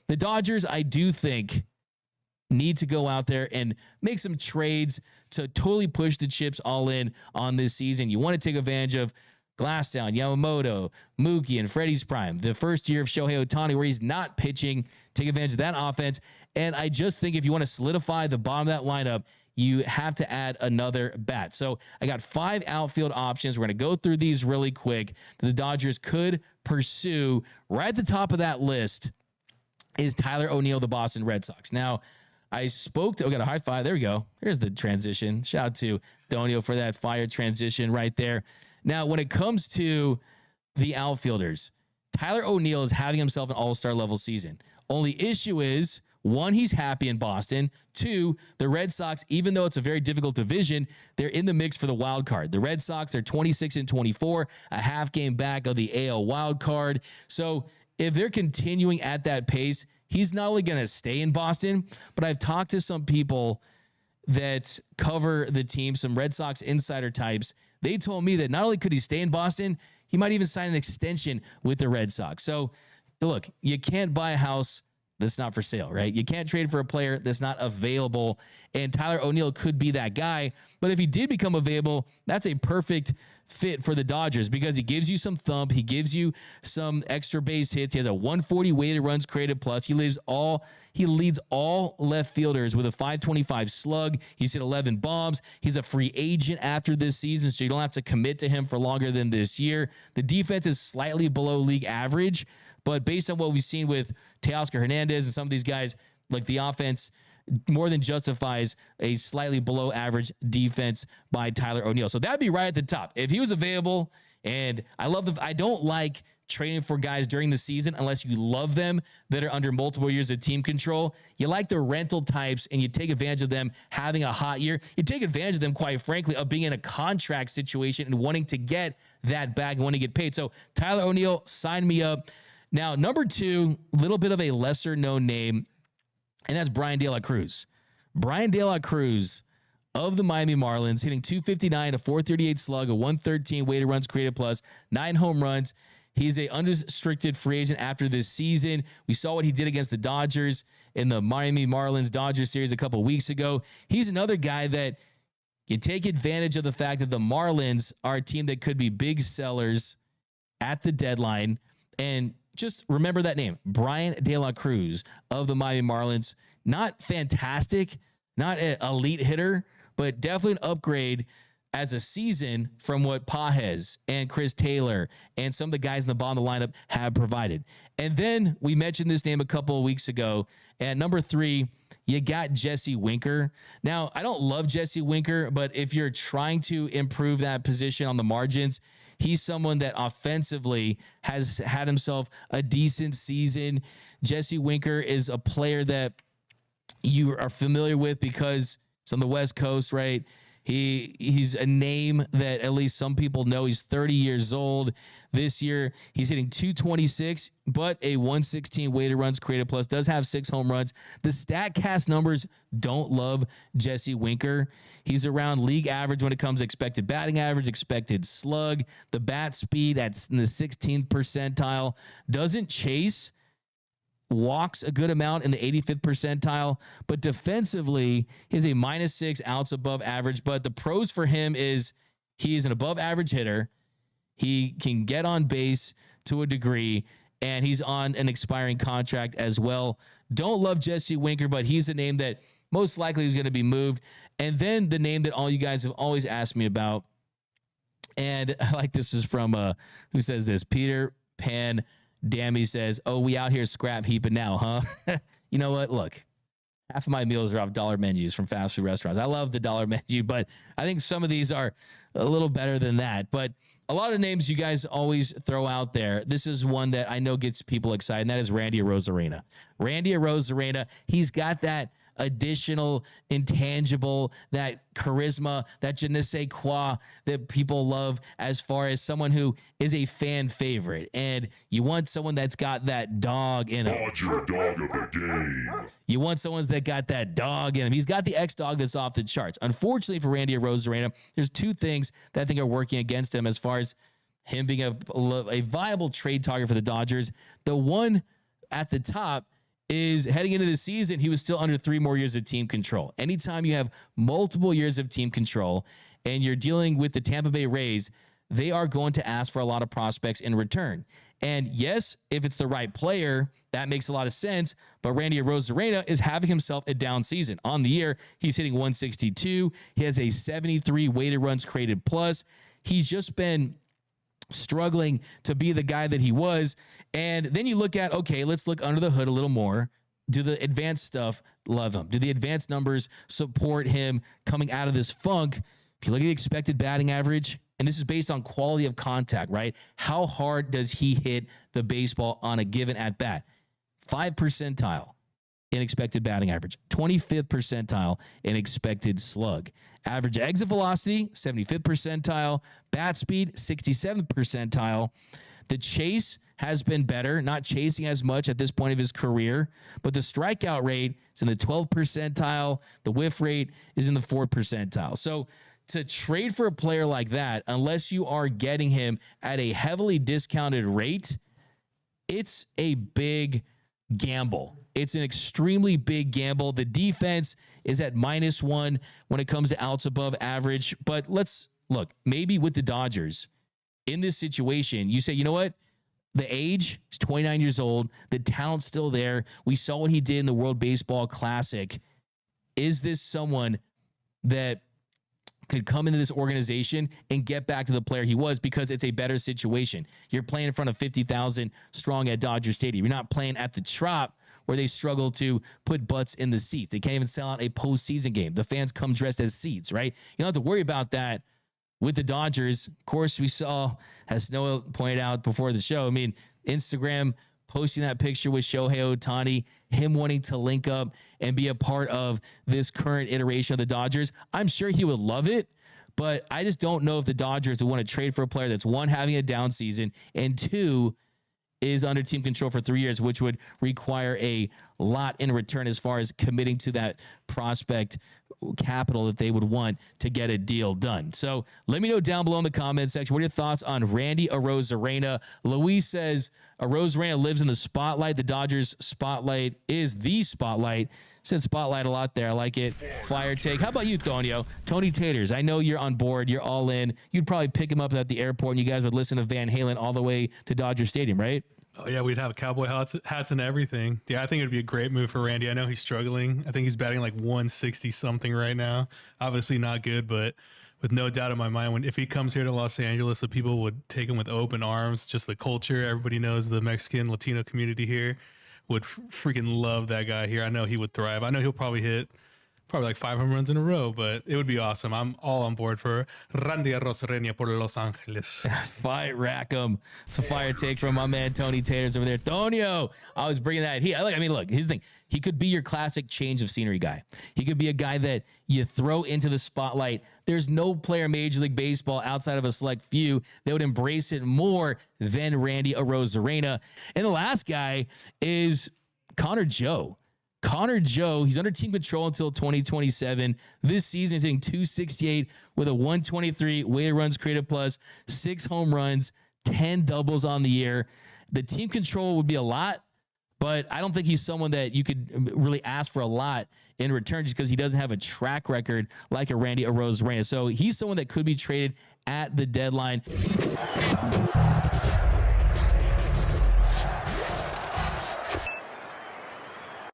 The Dodgers, I do think, need to go out there and make some trades to totally push the chips all in on this season. You want to take advantage of Glassdown, Yamamoto, Mookie, and Freddie's prime. The first year of Shohei Ohtani where he's not pitching, take advantage of that offense. And I just think if you want to solidify the bottom of that lineup, you have to add another bat. So I got 5 outfield options. We're going to go through these really quick. The Dodgers could pursue. Right at the top of that list is Tyler O'Neill, the Boston Red Sox. Now, I spoke to, got a high five. There we go. Here's the transition. Shout out to Donio for that fire transition right there. Now, when it comes to the outfielders, Tyler O'Neill is having himself an all-star level season. Only issue is, 1, he's happy in Boston. 2, the Red Sox, even though it's a very difficult division, they're in the mix for the wild card. The Red Sox, they're 26-24, a half game back of the AL wild card. So if they're continuing at that pace, he's not only going to stay in Boston, but I've talked to some people that cover the team, some Red Sox insider types. They told me that not only could he stay in Boston, he might even sign an extension with the Red Sox. So, look, you can't buy a house that's not for sale, right? You can't trade for a player that's not available, and Tyler O'Neill could be that guy. But if he did become available, that's a perfect fit for the Dodgers because he gives you some thump, he gives you some extra base hits. He has a 140 weighted runs created plus. He leads all left fielders with a 525 slug. He's hit 11 bombs. He's a free agent after this season, so you don't have to commit to him for longer than this year. The defense is slightly below league average, but based on what we've seen with Teoscar Hernandez and some of these guys, like the offense more than justifies a slightly below average defense by Tyler O'Neill. So that'd be right at the top. If he was available, and I don't like trading for guys during the season unless you love them that are under multiple years of team control. You like the rental types and you take advantage of them having a hot year. You take advantage of them, quite frankly, of being in a contract situation and wanting to get that bag and wanting to get paid. So Tyler O'Neill, sign me up. Now, number 2, little bit of a lesser known name, and that's Brian De La Cruz. Brian De La Cruz of the Miami Marlins, hitting 259, a 438 slug, a 113 weighted runs created plus, 9 home runs. He's a unrestricted free agent after this season. We saw what he did against the Dodgers in the Miami Marlins Dodgers series a couple weeks ago. He's another guy that you take advantage of the fact that the Marlins are a team that could be big sellers at the deadline. And just remember that name, Brian De La Cruz of the Miami Marlins. Not fantastic, not an elite hitter, but definitely an upgrade as a season from what Pages and Chris Taylor and some of the guys in the bottom of the lineup have provided. And then we mentioned this name a couple of weeks ago. At number 3, you got Jesse Winker. Now, I don't love Jesse Winker, but if you're trying to improve that position on the margins, he's someone that offensively has had himself a decent season. Jesse Winker is a player that you are familiar with because it's on the West Coast, right? He's a name that at least some people know. He's 30 years old. This year, he's hitting 226, but a 116 weighted runs created plus, does have 6 home runs. The StatCast numbers don't love Jesse Winker. He's around league average when it comes to expected batting average, expected slug, the bat speed that's in the 16th percentile. Doesn't chase, walks a good amount in the 85th percentile, but defensively is a -6 outs above average. But the pros for him is he is an above average hitter. He can get on base to a degree, and he's on an expiring contract as well. Don't love Jesse Winker, but he's a name that most likely is going to be moved. And then the name that all you guys have always asked me about, and I like this is from, who says this? Peter Pan Dammy says, "Oh, we out here scrap heaping now, huh?" You know what? Look, half of my meals are off dollar menus from fast food restaurants. I love the dollar menu, but I think some of these are a little better than that. But a lot of names you guys always throw out there. This is one that I know gets people excited, and that is Randy Arozarena. Randy Arozarena, he's got that additional intangible, that charisma, that je ne sais quoi that people love as far as someone who is a fan favorite. And you want someone that's got that dog in him. Dodger dog of the game. You want someone that got that dog in him. He's got the X-Dog that's off the charts. Unfortunately for Randy Arozarena, there's 2 things that I think are working against him as far as him being a viable trade target for the Dodgers. The one at the top is heading into the season, he was still under 3 more years of team control. Anytime you have multiple years of team control and you're dealing with the Tampa Bay Rays, they are going to ask for a lot of prospects in return. And yes, if it's the right player, that makes a lot of sense. But Randy Arozarena is having himself a down season. On the year, he's hitting 162. He has a 73 weighted runs created plus. He's just been struggling to be the guy that he was. And then you look at, okay, let's look under the hood a little more. Do the advanced stuff love him? Do the advanced numbers support him coming out of this funk? If you look at the expected batting average, and this is based on quality of contact, right? How hard does he hit the baseball on a given at-bat? 5th percentile in expected batting average, 25th percentile in expected slug. Average exit velocity, 75th percentile. Bat speed, 67th percentile. The chase has been better, not chasing as much at this point of his career, but the strikeout rate is in the 12th percentile. The whiff rate is in the 4th percentile. So to trade for a player like that, unless you are getting him at a heavily discounted rate, it's a big gamble. It's an extremely big gamble. The defense is at -1 when it comes to outs above average. But let's look, maybe with the Dodgers in this situation, you say, you know what? The age is 29 years old. The talent's still there. We saw what he did in the World Baseball Classic. Is this someone that could come into this organization and get back to the player he was, because it's a better situation? You're playing in front of 50,000 strong at Dodger Stadium. You're not playing at the Trop where they struggle to put butts in the seats. They can't even sell out a postseason game. The fans come dressed as seats, right? You don't have to worry about that with the Dodgers. Of course, we saw, as Noah pointed out before the show, I mean, Instagram posting that picture with Shohei Ohtani, him wanting to link up and be a part of this current iteration of the Dodgers. I'm sure he would love it, but I just don't know if the Dodgers would want to trade for a player that's, 1, having a down season, and 2, is under team control for 3 years, which would require a lot in return as far as committing to that prospect capital that they would want to get a deal done. So let me know down below in the comment section, what are your thoughts on Randy Arozarena? Luis says Arozarena lives in the spotlight. The Dodgers spotlight is the spotlight. Said spotlight a lot there. I like it. Flyer take. How about you, Tonio? Tony Taters, I know you're on board. You're all in. You'd probably pick him up at the airport and you guys would listen to Van Halen all the way to Dodger Stadium, right? Oh, yeah, we'd have cowboy hats and everything. Yeah, I think it'd be a great move for Randy. I know he's struggling. I think he's batting like 160-something right now. Obviously not good, but with no doubt in my mind, if he comes here to Los Angeles, the people would take him with open arms. Just the culture. Everybody knows the Mexican, Latino community here would freaking love that guy here. I know he would thrive. I know he'll probably hit like 5 home runs in a row, but it would be awesome. I'm all on board for Randy Arozarena por Los Angeles. Fight Rackham. It's a fire take from my man Tony Taters over there. Tonio, I was bringing that. Look, here's the thing. He could be your classic change of scenery guy. He could be a guy that you throw into the spotlight. There's no player in Major League Baseball outside of a select few that would embrace it more than Randy Arozarena. And the last guy is Connor Joe. Connor Joe, he's under team control until 2027. This season, he's hitting 268 with a 123 weighted runs created plus, 6 home runs, 10 doubles on the year. The team control would be a lot, but I don't think he's someone that you could really ask for a lot in return just because he doesn't have a track record like a Randy Arozarena. So he's someone that could be traded at the deadline.